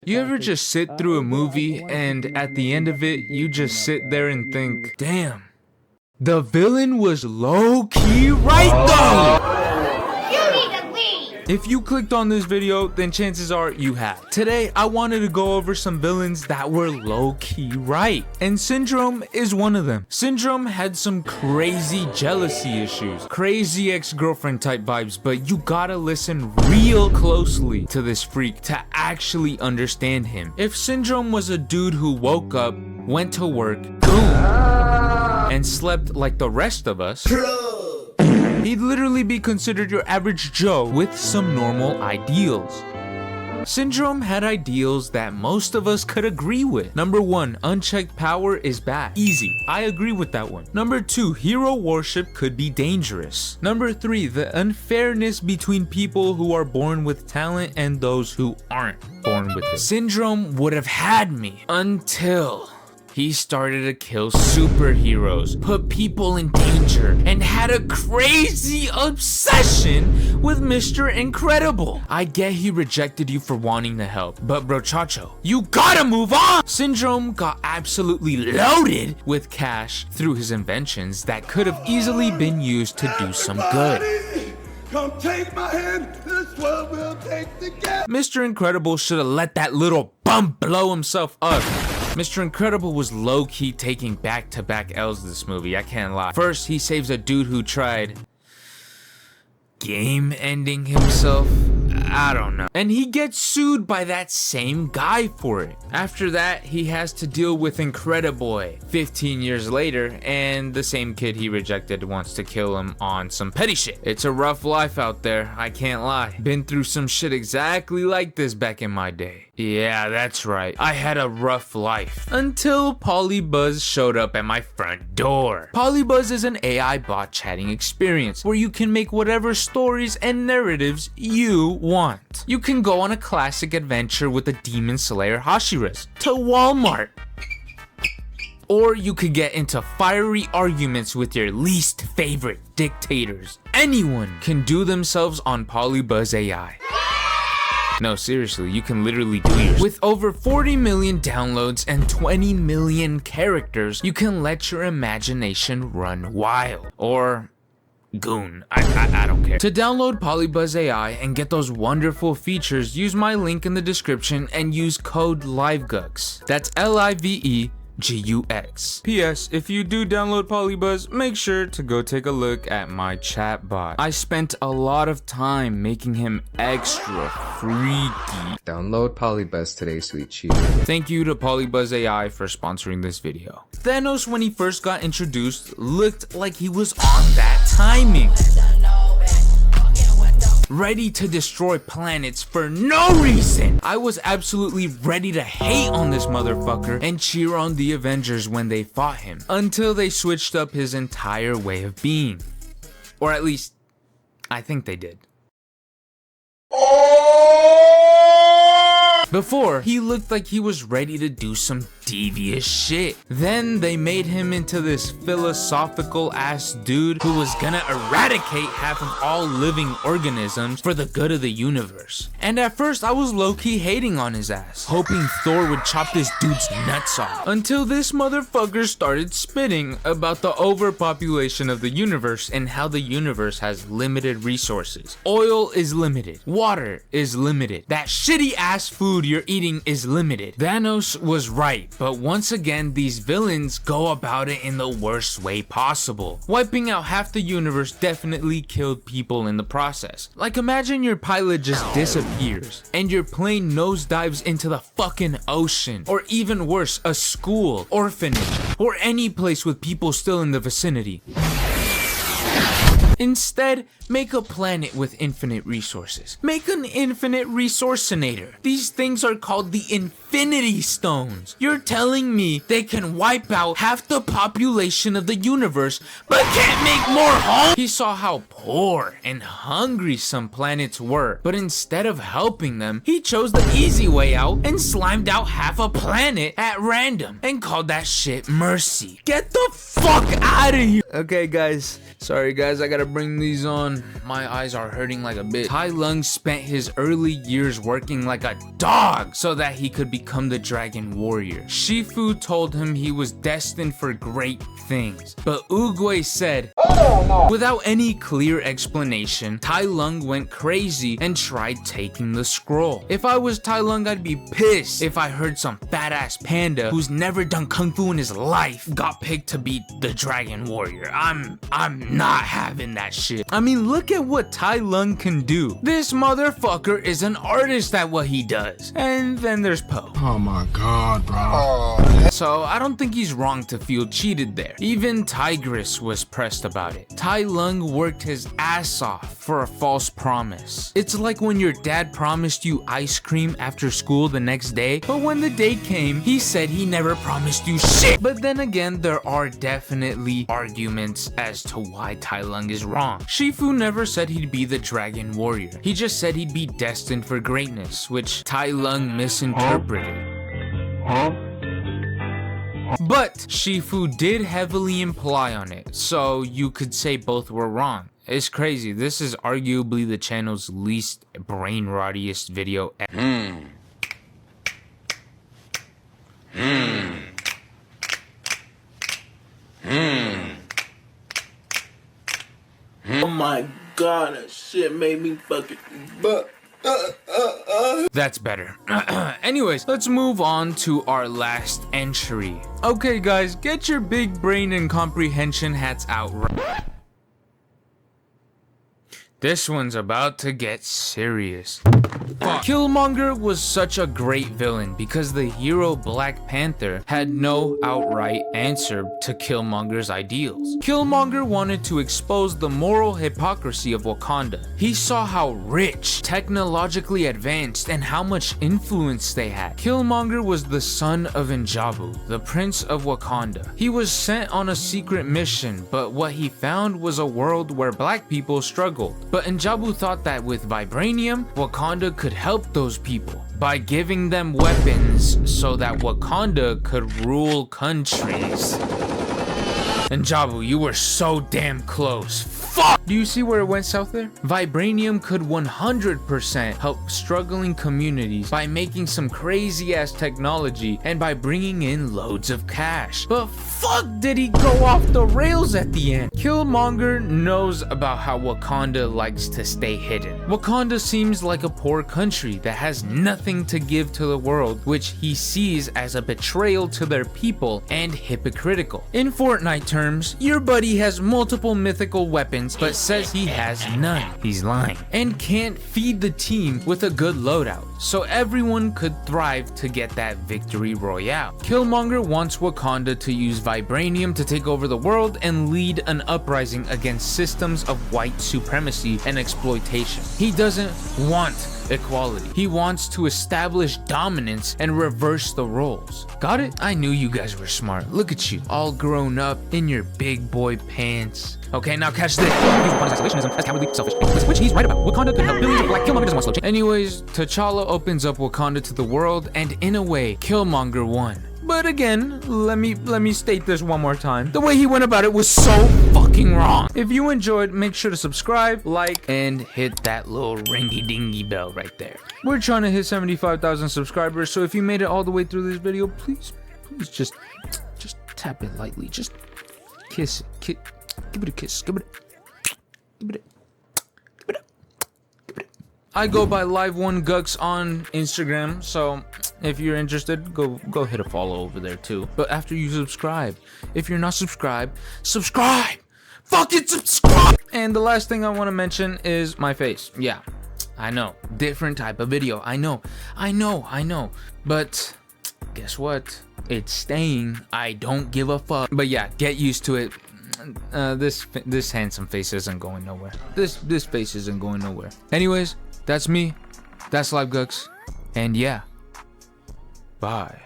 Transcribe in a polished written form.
You ever just sit through a movie and at the end of it, you just sit there and think, damn, the villain was low-key right though! If you clicked on this video, then chances are you have. Today, I wanted to go over some villains that were low-key right. And Syndrome is one of them. Syndrome had some crazy jealousy issues, crazy ex-girlfriend type vibes, but you gotta listen real closely to this freak to actually understand him. If Syndrome was a dude who woke up, went to work, boom, and slept like the rest of us, he'd literally be considered your average Joe with some normal ideals. Syndrome had ideals that most of us could agree with. Number 1, unchecked power is bad. Easy, I agree with that one. Number 2, hero worship could be dangerous. Number 3, the unfairness between people who are born with talent and those who aren't born with it. Syndrome would have had me until he started to kill superheroes, put people in danger, and had a crazy obsession with Mr. Incredible. I get he rejected you for wanting to help, but brochacho, you gotta move on! Syndrome got absolutely loaded with cash through his inventions that could have easily been used to do some good. Come take my hand, this one will take the gas. Mr. Incredible should have let that little bum blow himself up. Mr. Incredible was low-key taking back-to-back L's this movie, I can't lie. First, he saves a dude who tried game-ending himself. I don't know. And he gets sued by that same guy for it. After that, he has to deal with Incrediboy 15 years later, and the same kid he rejected wants to kill him on some petty shit. It's a rough life out there, I can't lie. Been through some shit exactly like this back in my day. Yeah, that's right. I had a rough life. Until Polybuzz showed up at my front door. Polybuzz is an AI bot chatting experience where you can make whatever stories and narratives you want. You can go on a classic adventure with the Demon Slayer Hashiras to Walmart. Or you could get into fiery arguments with your least favorite dictators. Anyone can do themselves on Polybuzz AI. No, seriously, you can literally do yours. With over 40 million downloads and 20 million characters, you can let your imagination run wild. Or goon, I don't care. To download Polybuzz AI and get those wonderful features, use my link in the description and use code LIVEGUX. That's LIVEGUX. P.S. If you do download Polybuzz, make sure to go take a look at my chat bot. I spent a lot of time making him extra freaky. Download Polybuzz today, sweet cheese. Thank you to Polybuzz AI for sponsoring this video. Thanos, when he first got introduced, looked like he was on that timing. Ready to destroy planets for no reason. I was absolutely ready to hate on this motherfucker and cheer on the Avengers when they fought him, until they switched up his entire way of being. Or at least, I think they did. Before, he looked like he was ready to do some devious shit. Then they made him into this philosophical ass dude who was gonna eradicate half of all living organisms for the good of the universe. And at first I was low-key hating on his ass, hoping Thor would chop this dude's nuts off. Until this motherfucker started spitting about the overpopulation of the universe and how the universe has limited resources. Oil is limited. Water is limited. That shitty ass food you're eating is limited. Thanos was right, but once again, these villains go about it in the worst way possible. Wiping out half the universe definitely killed people in the process. Like, imagine your pilot just disappears and your plane nosedives into the fucking ocean, or even worse, a school, orphanage, or any place with people still in the vicinity. Instead, make a planet with infinite resources. Make an infinite resourceinator. These things are called the Infinity Stones. You're telling me they can wipe out half the population of the universe, but can't make more homes? He saw how poor and hungry some planets were, but instead of helping them, he chose the easy way out and slimed out half a planet at random and called that shit mercy. Get the fuck out of here. Okay guys, sorry guys, I gotta bring these on, my eyes are hurting like a bitch. Tai Lung spent his early years working like a dog so that he could become the Dragon Warrior. Shifu told him he was destined for great things, but Oogway said, without any clear explanation, Tai Lung went crazy and tried taking the scroll. If I was Tai Lung, I'd be pissed if I heard some fat ass panda who's never done kung fu in his life got picked to be the Dragon Warrior. I'm not having that shit. I mean, look at what Tai Lung can do. This motherfucker is an artist at what he does. And then there's Po. Oh my god, bro. So I don't think he's wrong to feel cheated there. Even Tigress was pressed about it. Tai Lung worked his ass off for a false promise. It's like when your dad promised you ice cream after school the next day, but when the day came, he said he never promised you shit. But then again, there are definitely arguments as to why Tai Lung is wrong. Shifu never said he'd be the Dragon Warrior. He just said he'd be destined for greatness, which Tai Lung misinterpreted. But Shifu did heavily imply on it, so you could say both were wrong. It's crazy. This is arguably the channel's least brain rottiest video ever. Oh my god, that shit made me fucking That's better. Anyways, let's move on to our last entry. Okay guys, get your big brain and comprehension hats out. This one's about to get serious. Killmonger was such a great villain because the hero Black Panther had no outright answer to Killmonger's ideals. Killmonger wanted to expose the moral hypocrisy of Wakanda. He saw how rich, technologically advanced, and how much influence they had. Killmonger was the son of N'Jabu, the Prince of Wakanda. He was sent on a secret mission, but what he found was a world where black people struggled. But N'Jabu thought that with vibranium, Wakanda could help those people by giving them weapons so that Wakanda could rule countries. N'Jabu, you were so damn close. Fuck! Do you see where it went south there? Vibranium could 100% help struggling communities by making some crazy ass technology and by bringing in loads of cash. But fuck did he go off the rails at the end? Killmonger knows about how Wakanda likes to stay hidden. Wakanda seems like a poor country that has nothing to give to the world, which he sees as a betrayal to their people and hypocritical. In Fortnite terms, your buddy has multiple mythical weapons but says he has none. He's lying. And can't feed the team with a good loadout, so everyone could thrive to get that victory royale. Killmonger wants Wakanda to use vibranium to take over the world and lead an uprising against systems of white supremacy and exploitation. He doesn't want equality. He wants to establish dominance and reverse the roles. Got it? I knew you guys were smart. Look at you, all grown up in your big boy pants. Okay, now catch this. Wakanda's isolationism as cowardly selfish, which he's right about. Wakanda could help billions of black. Killmonger doesn't want slow change. Anyways, T'Challa opens up Wakanda to the world, and in a way, Killmonger won. But again, let me state this one more time. The way he went about it was so fucking wrong. If you enjoyed, make sure to subscribe, like, and hit that little ringy dingy bell right there. We're trying to hit 75,000 subscribers, so if you made it all the way through this video, please just tap it lightly. Just kiss it. Give it a kiss. Give it a I go by Live1Gux on Instagram, so if you're interested, go hit a follow over there too. But after you subscribe, if you're not subscribed, subscribe! Fucking subscribe! And the last thing I want to mention is my face. Yeah, I know, different type of video. I know. But guess what? It's staying. I don't give a fuck. But yeah, get used to it. This handsome face isn't going nowhere. This face isn't going nowhere. Anyways, that's me. That's LiveGux. And yeah. Bye.